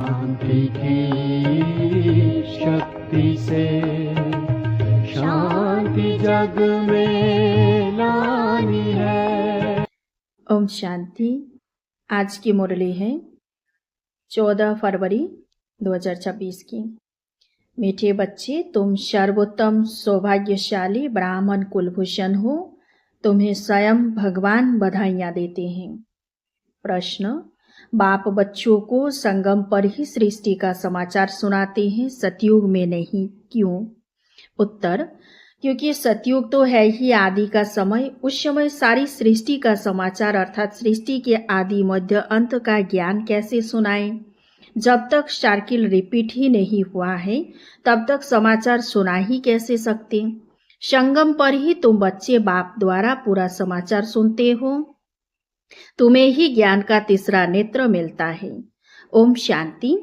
शांति की शक्ति से शांति जग में लानी है। ओम शांति। आज की मुरली है 14 फरवरी 2026 की। मीठे बच्चे, तुम सर्वोत्तम सौभाग्यशाली ब्राह्मण कुलभूषण हो। तुम्हें स्वयं भगवान बधाइयाँ देते हैं। प्रश्न, बाप बच्चों को संगम पर ही सृष्टि का समाचार सुनाते हैं, सतयुग में नहीं, क्यों? उत्तर, क्योंकि सतयुग तो है ही आदि का समय। उस समय सारी सृष्टि का समाचार अर्थात सृष्टि के आदि मध्य अंत का ज्ञान कैसे सुनाएं? जब तक सर्किल रिपीट ही नहीं हुआ है तब तक समाचार सुना ही कैसे सकते? संगम पर ही तुम बच्चे बाप द्वारा पूरा समाचार सुनते हो। तुम्हें ही ज्ञान का तीसरा नेत्र मिलता है। ओम शांति।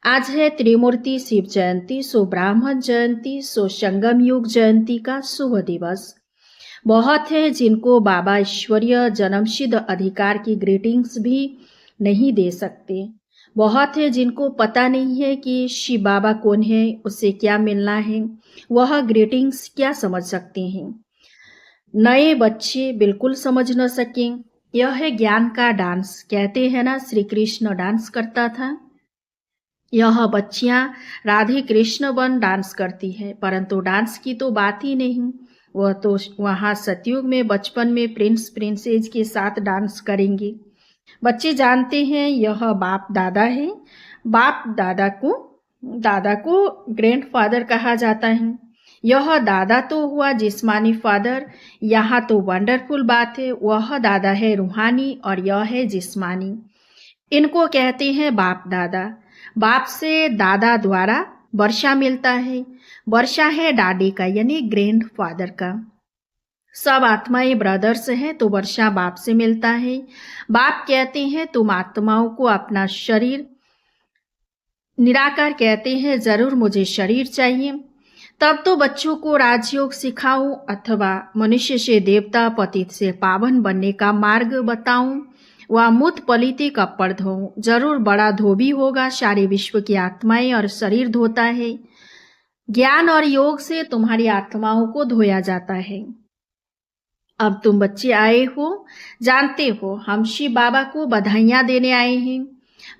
आज है त्रिमूर्ति शिव जयंती, सो ब्राह्मण जयंती, सो संगम युग जयंती का शुभ दिवस। बहुत है जिनको बाबा ईश्वरीय जन्मसिद्ध अधिकार की ग्रीटिंग्स भी नहीं दे सकते। बहुत है जिनको पता नहीं है कि शिव बाबा कौन है, उससे क्या मिलना है, वह ग्रीटिंग्स क्या समझ सकते हैं। नए बच्चे बिल्कुल समझ न सकें। यह है ज्ञान का डांस। कहते हैं ना, श्री कृष्ण डांस करता था। यह बच्चियां राधे कृष्ण बन डांस करती है, परंतु डांस की तो बात ही नहीं। वह तो वहां सतयुग में बचपन में प्रिंस प्रिंसेस के साथ डांस करेंगे। बच्चे जानते हैं यह बाप दादा है। बाप दादा को ग्रैंडफादर कहा जाता है। यह दादा तो हुआ जिस्मानी फादर। यहाँ तो वंडरफुल बात है, वह दादा है रूहानी और यह है जिस्मानी। इनको कहते हैं बाप दादा। बाप से दादा द्वारा वर्षा मिलता है। वर्षा है डाडी का यानी ग्रैंडफादर का। सब आत्माएं ब्रदर्स हैं, तो वर्षा बाप से मिलता है। बाप कहते हैं तुम आत्माओं को अपना शरीर, निराकार कहते हैं जरूर मुझे शरीर चाहिए। तब तो बच्चों को राजयोग सिखाऊं अथवा मनुष्य से देवता, पतित से पावन बनने का मार्ग बताऊं, वह मुत पलिते कपड़ धोऊं। जरूर बड़ा धोबी होगा, सारे विश्व की आत्माएं और शरीर धोता है। ज्ञान और योग से तुम्हारी आत्माओं को धोया जाता है। अब तुम बच्चे आए हो, जानते हो हम शिव बाबा को बधाइयाँ देने आए हैं।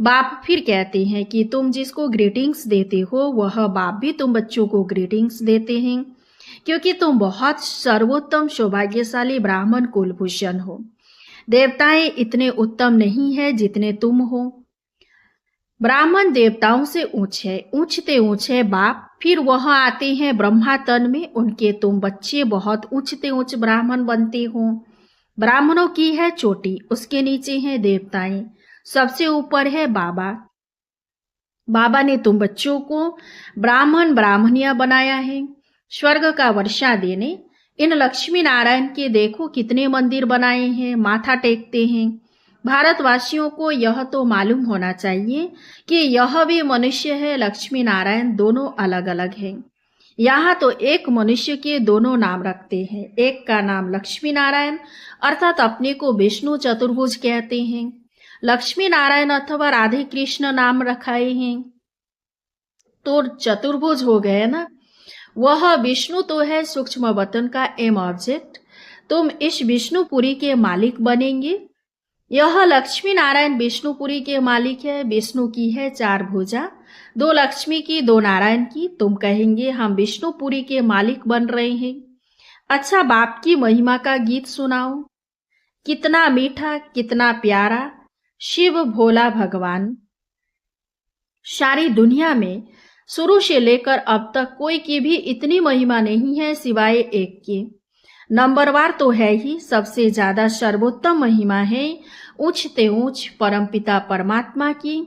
बाप फिर कहते हैं कि तुम जिसको ग्रीटिंग्स देते हो वह बाप भी तुम बच्चों को ग्रीटिंग्स देते हैं, क्योंकि तुम बहुत सर्वोत्तम सौभाग्यशाली ब्राह्मण कुलभूषण हो। देवताएं इतने उत्तम नहीं है जितने तुम हो। ब्राह्मण देवताओं से ऊंचते ऊंचे बाप, फिर वह आते हैं ब्रह्मा तन में, उनके तुम बच्चे बहुत ऊंचते ऊंच ब्राह्मण बनते हो। ब्राह्मणों की है चोटी, उसके नीचे हैं देवताएं, सबसे ऊपर है बाबा। बाबा ने तुम बच्चों को ब्राह्मण ब्राह्मणियां बनाया है स्वर्ग का वर्षा देने। इन लक्ष्मी नारायण के देखो कितने मंदिर बनाए हैं, माथा टेकते हैं। भारतवासियों को यह तो मालूम होना चाहिए कि यह भी मनुष्य है, लक्ष्मी नारायण दोनों अलग अलग हैं। यहाँ तो एक मनुष्य के दोनों नाम रखते हैं। एक का नाम लक्ष्मी नारायण अर्थात अपने को विष्णु चतुर्भुज कहते हैं। लक्ष्मी नारायण अथवा राधे कृष्ण नाम रखाए हैं तो चतुर्भुज हो गए ना। वह विष्णु तो है सूक्ष्म वतन का एम ऑब्जेक्ट। तुम इस विष्णुपुरी के मालिक बनेंगे। यह लक्ष्मी नारायण विष्णुपुरी के मालिक है। विष्णु की है 4 भुजा, 2 लक्ष्मी की 2 नारायण की। तुम कहेंगे हम विष्णुपुरी के मालिक बन रहे हैं। अच्छा, बाप की महिमा का गीत सुनाओ। कितना मीठा, कितना प्यारा शिव भोला भगवान। सारी दुनिया में शुरू से लेकर अब तक कोई की भी इतनी महिमा नहीं है सिवाय एक के। नंबरवार तो है ही, सबसे ज्यादा सर्वोत्तम महिमा है ऊंचते ऊंच परमपिता परमात्मा की,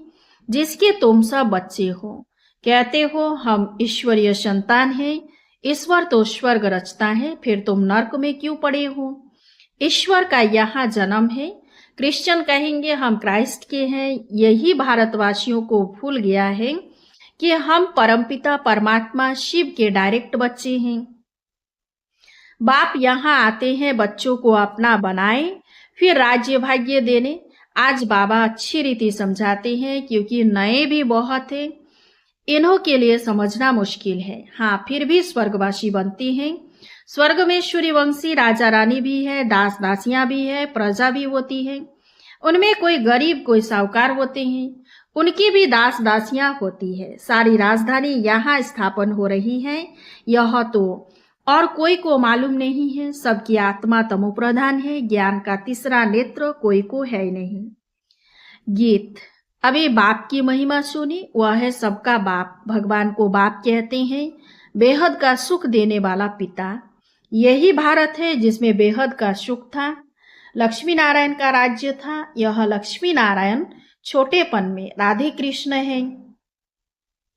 जिसके तुम सब बच्चे हो। कहते हो हम ईश्वरीय संतान हैं। ईश्वर तो स्वर्ग रचता है, फिर तुम नर्क में क्यों पड़े हो? ईश्वर का यहाँ जन्म है। क्रिश्चियन कहेंगे हम क्राइस्ट के हैं। यही भारतवासियों को भूल गया है कि हम परमपिता परमात्मा शिव के डायरेक्ट बच्चे हैं। बाप यहाँ आते हैं बच्चों को अपना बनाए, फिर राज्य भाग्य देने। आज बाबा अच्छी रीति समझाते हैं, क्योंकि नए भी बहुत हैं, इन्हों के लिए समझना मुश्किल है। हाँ, फिर भी स्वर्गवासी बनते हैं। स्वर्ग में सूर्यवंशी राजा रानी भी है, दास दासियां भी है, प्रजा भी होती है। उनमें कोई गरीब कोई साहूकार होते हैं, उनकी भी दास दासियां होती है। सारी राजधानी यहाँ स्थापन हो रही है, यह तो और कोई को मालूम नहीं है। सबकी आत्मा तमोप्रधान है, ज्ञान का तीसरा नेत्र कोई को है नहीं। गीत। अभी बाप की महिमा सुनी, वह है सबका बाप। भगवान को बाप कहते हैं, बेहद का सुख देने वाला पिता। यही भारत है जिसमें बेहद का सुख था। लक्ष्मी नारायण का राज्य था। यह लक्ष्मी नारायण छोटेपन में राधे कृष्ण है।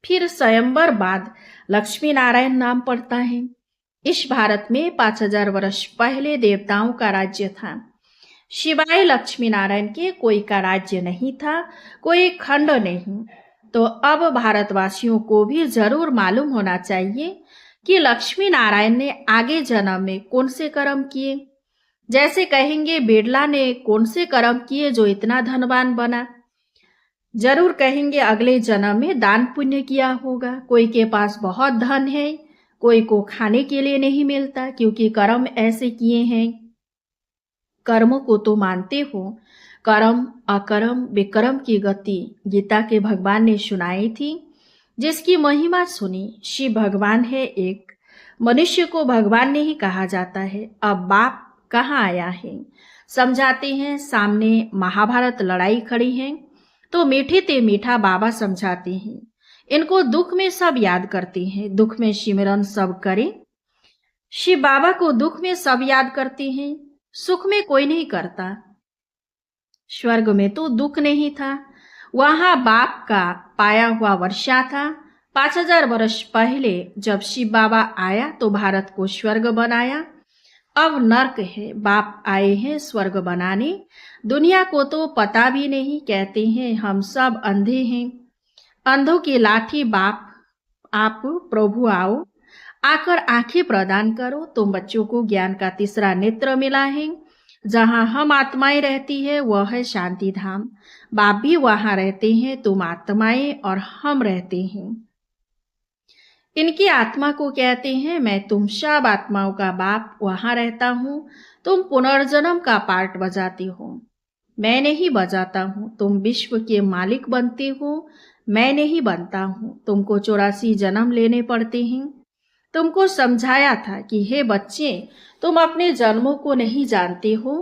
फिर स्वयंवर बाद लक्ष्मी नारायण नाम पड़ता है। इस भारत में 5000 वर्ष पहले देवताओं का राज्य था। शिवाय लक्ष्मी नारायण के कोई का राज्य नहीं था, कोई खंड नहीं। तो अब भारतवासियों को भी जरूर मालूम होना चाहिए कि लक्ष्मी नारायण ने आगे जन्म में कौन से कर्म किए। जैसे कहेंगे बिरला ने कौन से कर्म किए जो इतना धनवान बना। जरूर कहेंगे अगले जन्म में दान पुण्य किया होगा। कोई के पास बहुत धन है, कोई को खाने के लिए नहीं मिलता, क्योंकि कर्म ऐसे किए हैं। कर्म को तो मानते हो, कर्म अकर्म विकर्म की गति गीता के भगवान ने सुनाई थी, जिसकी महिमा सुनी। शिव भगवान है एक, मनुष्य को भगवान नहीं कहा जाता है। अब बाप कहाँ आया है, समझाते हैं। सामने महाभारत लड़ाई खड़ी है, तो मीठे ते मीठा बाबा समझाते हैं। इनको दुख में सब याद करते हैं, दुख में सिमरन सब करें। शिव बाबा को दुख में सब याद करते हैं, सुख में कोई नहीं करता। स्वर्ग में तो दुख नहीं था, वहां बाप का पाया हुआ वर्षा था। 5000 वर्ष पहले जब शिव बाबा आया तो भारत को स्वर्ग बनाया। अब नर्क है, बाप आए हैं स्वर्ग बनाने। दुनिया को तो पता भी नहीं, कहते हैं हम सब अंधे हैं। अंधों की लाठी बाप, आप प्रभु आओ, आकर आंखें प्रदान करो। तुम बच्चों को ज्ञान का तीसरा नेत्र मिला है। जहां हम आत्माएं रहती है वह है शांति धाम। बाप भी वहां रहते हैं, तुम आत्माएं और हम रहते हैं। इनकी आत्मा को कहते हैं मैं तुम सब आत्माओं का बाप वहां रहता हूँ। तुम पुनर्जन्म का पार्ट बजाते हो, मैं नहीं बजाता हूँ। तुम विश्व के मालिक बनते हो, मैं नहीं बनता हूँ। तुमको 84 जन्म लेने पड़ते हैं। तुमको समझाया था कि हे बच्चे, तुम अपने जन्मों को नहीं जानते हो।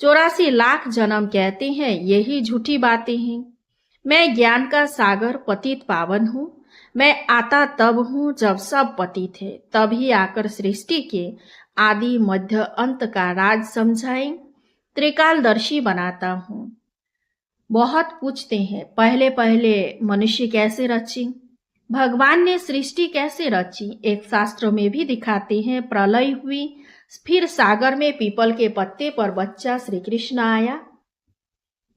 84 लाख जन्म कहते हैं, यही झूठी बातें हैं। मैं ज्ञान का सागर पतित पावन हूँ। मैं आता तब हूँ जब सब पतित है, तभी आकर सृष्टि के आदि मध्य अंत का राज समझाए, त्रिकालदर्शी बनाता हूँ। बहुत पूछते हैं पहले पहले मनुष्य कैसे रची, भगवान ने सृष्टि कैसे रची। एक शास्त्र में भी दिखाते हैं, प्रलय हुई, फिर सागर में पीपल के पत्ते पर बच्चा श्री कृष्ण आया।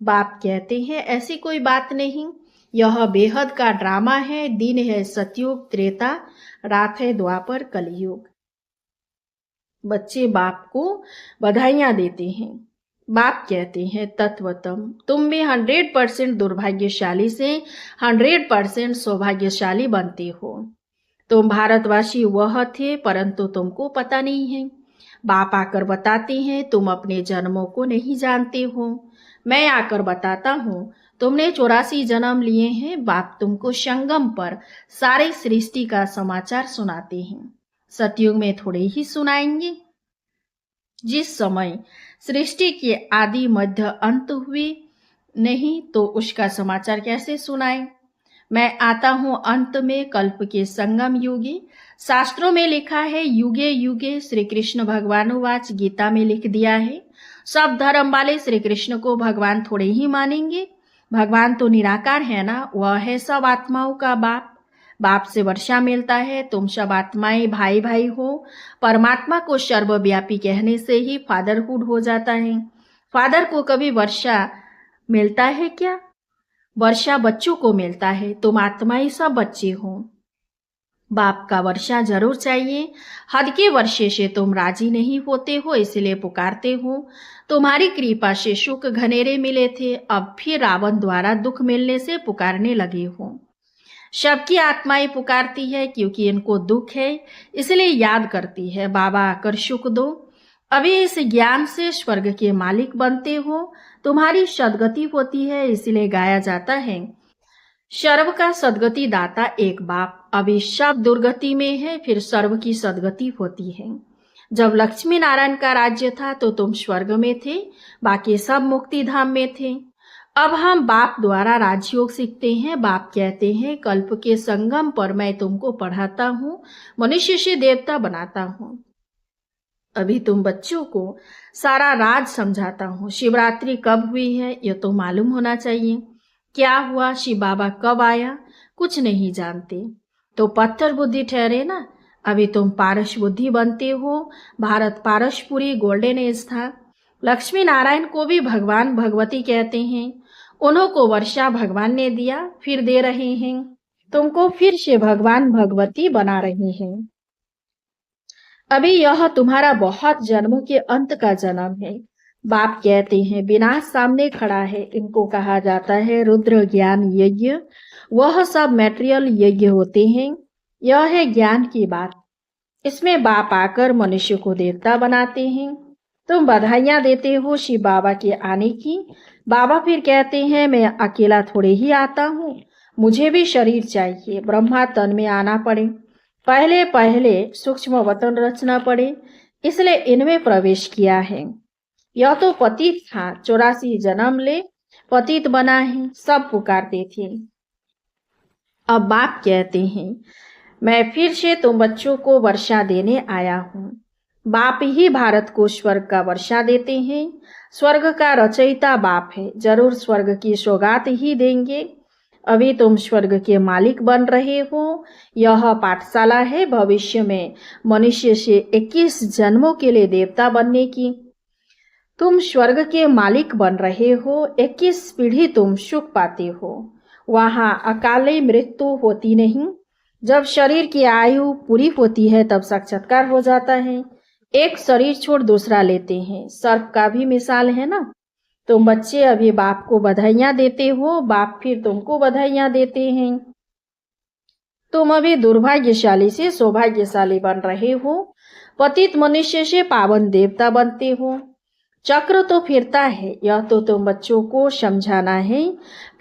बाप कहते हैं ऐसी कोई बात नहीं, यह बेहद का ड्रामा है। दिन है सतयुग त्रेता, रात है द्वापर कलयुग। बच्चे बाप को बधाइयां देते हैं। बाप कहते हैं तत्वतम, तुम भी 100% दुर्भाग्यशाली से 100% सौभाग्यशाली बनते हो। तुम भारतवासी वह थे, परंतु तुमको पता नहीं है। बाप आकर बताते हैं तुम अपने जन्मों को नहीं जानते हो। मैं आकर बताता हूँ तुमने 84 जन्म लिए हैं। बाप तुमको संगम पर सारे सृष्टि का समाचार सुनाते हैं। सतयुग में थोड़े ही सुनाएंगे। जिस समय सृष्टि के आदि मध्य अंत हुए नहीं तो उसका समाचार कैसे सुनाए। मैं आता हूँ अंत में, कल्प के संगम युगे। शास्त्रों में लिखा है युगे युगे श्री कृष्ण भगवानुवाच, गीता में लिख दिया है। सब धर्म वाले श्री कृष्ण को भगवान थोड़े ही मानेंगे। भगवान तो निराकार है ना, वह है सब आत्माओं का बाप। बाप से वर्षा मिलता है, तुम सब आत्माएं भाई भाई हो। परमात्मा को सर्वव्यापी कहने से ही फादरहुड हो जाता है। फादर को कभी वर्षा मिलता है क्या? वर्षा बच्चों को मिलता है। तुम आत्माएं सब बच्चे हो। बाप का वर्षा जरूर चाहिए। हद के वर्षे से तुम राजी नहीं होते हो, इसलिए पुकारते हो। तुम्हारी कृपा से सुख घनेरे मिले थे, अब फिर रावण द्वारा दुख मिलने से पुकारने लगे हो। सबकी आत्माएं पुकारती है क्योंकि इनको दुख है, इसलिए याद करती है, बाबा आकर सुख दो। अभी इस ज्ञान से स्वर्ग के मालिक बनते हो। तुम्हारी सदगति होती है, इसलिए गाया जाता है, सर्व का सदगति दाता एक बाप। अभी सब दुर्गति में है, फिर सर्व की सदगति होती है। जब लक्ष्मी नारायण का राज्य था तो तुम स्वर्ग में थे, बाकी सब मुक्ति धाम में थे। अब हम बाप द्वारा राजयोग सीखते हैं। बाप कहते हैं, कल्प के संगम पर मैं तुमको पढ़ाता हूँ, मनुष्य से देवता बनाता हूँ। अभी तुम बच्चों को सारा राज समझाता हूँ। शिवरात्रि कब हुई है यह तो मालूम होना चाहिए। क्या हुआ, शिव बाबा कब आया, कुछ नहीं जानते तो पत्थर बुद्धि ठहरे ना। अभी तुम पारस बुद्धि बनते हो। भारत पारसपुरी गोल्डन एज था। लक्ष्मी नारायण को भी भगवान भगवती कहते हैं। उन्हों को वर्षा भगवान ने दिया, फिर दे रहे हैं। तुमको फिर से भगवान भगवती बना रहे हैं। अभी यह तुम्हारा बहुत जन्मों के अंत का जन्म है। बाप कहते हैं, विनाश सामने खड़ा है। इनको कहा जाता है रुद्र ज्ञान यज्ञ। वह सब मैटेरियल यज्ञ होते हैं। यह है ज्ञान की बात। इसमें बाप आकर मनुष्य को देवता बनाते हैं। तुम बधाइयां देते हो शिव बाबा के आने की। बाबा फिर कहते हैं, मैं अकेला थोड़े ही आता हूँ, मुझे भी शरीर चाहिए। ब्रह्मा तन में आना पड़े, पहले पहले सूक्ष्म वतन रचना पड़े, इसलिए इनमें प्रवेश किया है। यह तो पतित था, 84 जन्म ले पतित बना है, सब पुकारते थे। अब बाप कहते हैं, मैं फिर से तुम बच्चों को वर्षा देने आया हूँ। बाप ही भारत को स्वर्ग का वर्षा देते हैं। स्वर्ग का रचयिता बाप है, जरूर स्वर्ग की सौगात ही देंगे। अभी तुम स्वर्ग के मालिक बन रहे हो। यह पाठशाला है भविष्य में मनुष्य से 21 जन्मों के लिए देवता बनने की। तुम स्वर्ग के मालिक बन रहे हो। 21 पीढ़ी तुम सुख पाते हो। वहां अकाले मृत्यु होती नहीं। जब शरीर की आयु पूरी होती है तब साक्षात्कार हो जाता है। एक शरीर छोड़ दूसरा लेते हैं। सर्प का भी मिसाल है ना। तुम बच्चे अभी बाप को बधाइयां देते हो, बाप फिर तुमको बधाइयां देते हैं। तुम अभी दुर्भाग्यशाली से सौभाग्यशाली बन रहे हो। पतित मनुष्य से पावन देवता बनते हो। चक्र तो फिरता है, यह तो तुम बच्चों को समझाना है।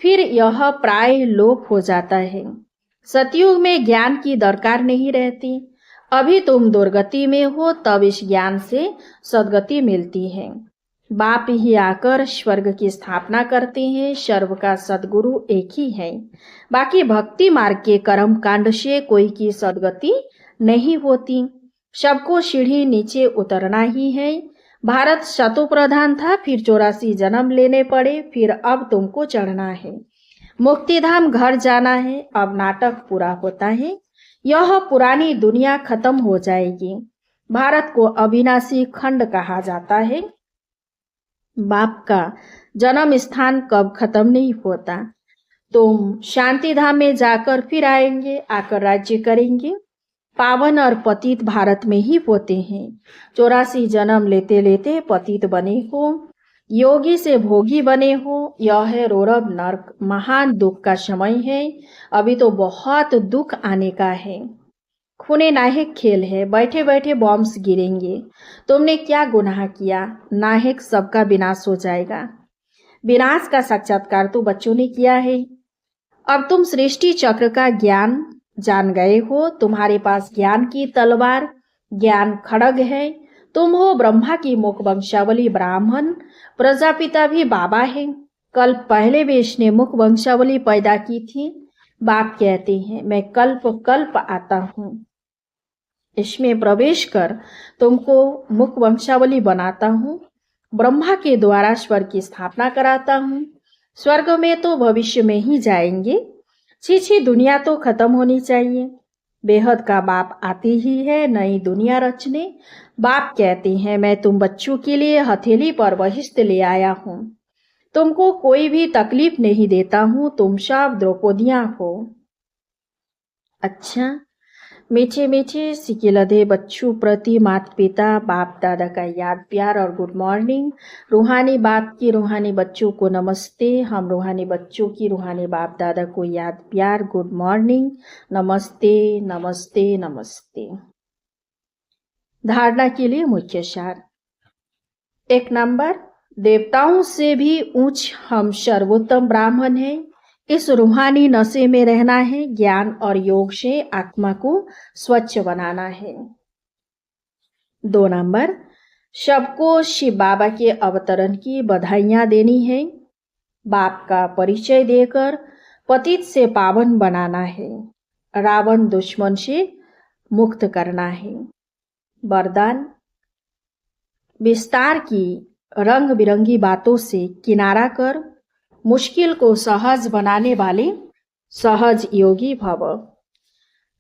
फिर यह प्राय लोप हो जाता है। सतयुग में ज्ञान की दरकार नहीं रहती। अभी तुम दुर्गति में हो, तब इस ज्ञान से सदगति मिलती है। बाप ही आकर स्वर्ग की स्थापना करते हैं। सर्व का सदगुरु एक ही है। बाकी भक्ति मार्ग के कर्म कांड से कोई की सदगति नहीं होती। सबको सीढ़ी नीचे उतरना ही है। भारत शतो प्रधान था, फिर 84 जन्म लेने पड़े, फिर अब तुमको चढ़ना है। मुक्तिधाम घर जाना है। अब नाटक पूरा होता है। यह पुरानी दुनिया खत्म हो जाएगी। भारत को अविनाशी खंड कहा जाता है। बाप का जन्म स्थान कब खत्म नहीं होता। तुम शांति धाम में जाकर फिर आएंगे, आकर राज्य करेंगे। पावन और पतित भारत में ही होते हैं। 84 जन्म लेते लेते पतित बने हो, योगी से भोगी बने हो। यह है रौरव नर्क, महान दुख का समय है। अभी तो बहुत दुख आने का है। खूने नाहक खेल है, बैठे बैठे बॉम्ब्स गिरेंगे। तुमने क्या गुनाह किया, नाहक सबका विनाश हो जाएगा। विनाश का साक्षात्कार तो बच्चों ने किया है। अब तुम सृष्टि चक्र का ज्ञान जान गए हो। तुम्हारे पास ज्ञान की तलवार, ज्ञान खड़ग है। तुम हो ब्रह्मा की मुख वंशावली ब्राह्मण। प्रजापिता भी बाबा है। कल पहले भी इसने मुख वंशावली पैदा की थी। बाप कहते हैं, मैं कल्प कल्प आता हूँ। इसमें प्रवेश कर तुमको मुख वंशावली बनाता हूँ। ब्रह्मा के द्वारा स्वर्ग की स्थापना कराता हूँ। स्वर्ग में तो भविष्य में ही जाएंगे। छी दुनिया तो खत्म होनी चाहिए। बेहद का बाप आती ही है नई दुनिया रचने। बाप कहते हैं, मैं तुम बच्चों के लिए हथेली पर बहिष्ट ले आया हूँ। तुमको कोई भी तकलीफ नहीं देता हूँ। तुम सब द्रौपदियां हो। अच्छा, मीठे मीठे सिकिलधे बच्चों प्रति माता पिता बाप दादा का याद प्यार और गुड मॉर्निंग। रूहानी बाप की रूहानी बच्चों को नमस्ते। हम रूहानी बच्चों की रूहानी बाप दादा को याद प्यार गुड मॉर्निंग, नमस्ते नमस्ते नमस्ते। धारणा के लिए मुख्य सार। 1 नंबर, देवताओं से भी ऊंच हम सर्वोत्तम ब्राह्मण हैं। इस रूहानी नशे में रहना है। ज्ञान और योग से आत्मा को स्वच्छ बनाना है। 2 नंबर, सबको शिव बाबा के अवतरण की बधाइयां देनी है। बाप का परिचय देकर पतित से पावन बनाना है। रावण दुश्मन से मुक्त करना है। वरदान, विस्तार की रंग बिरंगी बातों से किनारा कर मुश्किल को सहज बनाने वाले सहज योगी भव।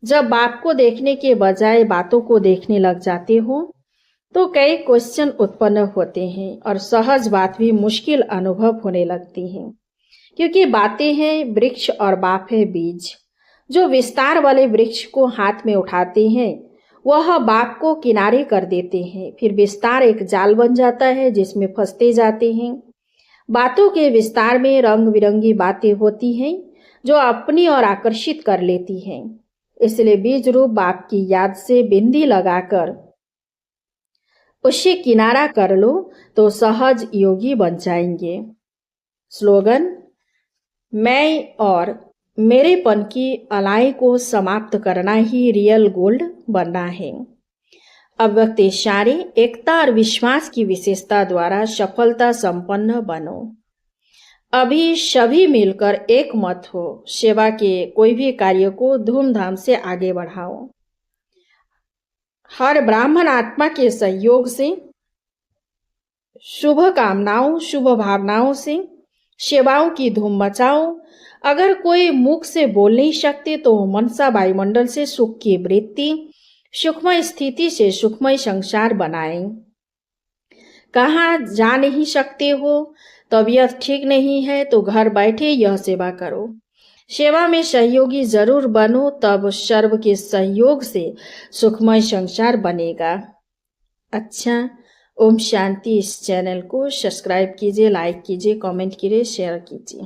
जब बाप को देखने के बजाय बातों को देखने लग जाते हो तो कई क्वेश्चन उत्पन्न होते हैं और सहज बात भी मुश्किल अनुभव होने लगती है, क्योंकि बातें हैं वृक्ष और बाप है बीज। जो विस्तार वाले वृक्ष को हाथ में उठाते हैं वह बाप को किनारे कर देते हैं। फिर विस्तार एक जाल बन जाता है जिसमें फंसते जाते हैं। बातों के विस्तार में रंग बिरंगी बातें होती हैं जो अपनी ओर आकर्षित कर लेती हैं। इसलिए बीज रूप बाप की याद से बिंदी लगाकर उसे किनारा कर लो तो सहज योगी बन जाएंगे। स्लोगन, मैं और मेरेपन की अलाई को समाप्त करना ही रियल गोल्ड बनना है। अव्यक्त इशारे, एकता और विश्वास की विशेषता द्वारा सफलता संपन्न बनो। अभी सभी मिलकर एक मत हो। सेवा के कोई भी कार्य को धूमधाम से आगे बढ़ाओ। हर ब्राह्मण आत्मा के सहयोग से, शुभ कामनाओं शुभ भावनाओं से सेवाओं की धूम मचाओ। अगर कोई मुख से बोल नहीं सकते तो मनसा वायुमंडल से सुख की वृत्ति, सुखमय स्थिति से सुखमय संसार बनाएं। कहाँ जा नहीं सकते हो, तबीयत ठीक नहीं है तो घर बैठे यह सेवा करो। सेवा में सहयोगी जरूर बनो, तब सर्व के सहयोग से सुखमय संसार बनेगा। अच्छा, ओम शांति। इस चैनल को सब्सक्राइब कीजिए, लाइक कीजिए, कमेंट कीजिए, शेयर कीजिए।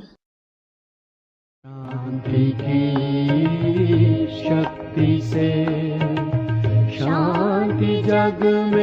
शांति की शक्ति से शांति जग में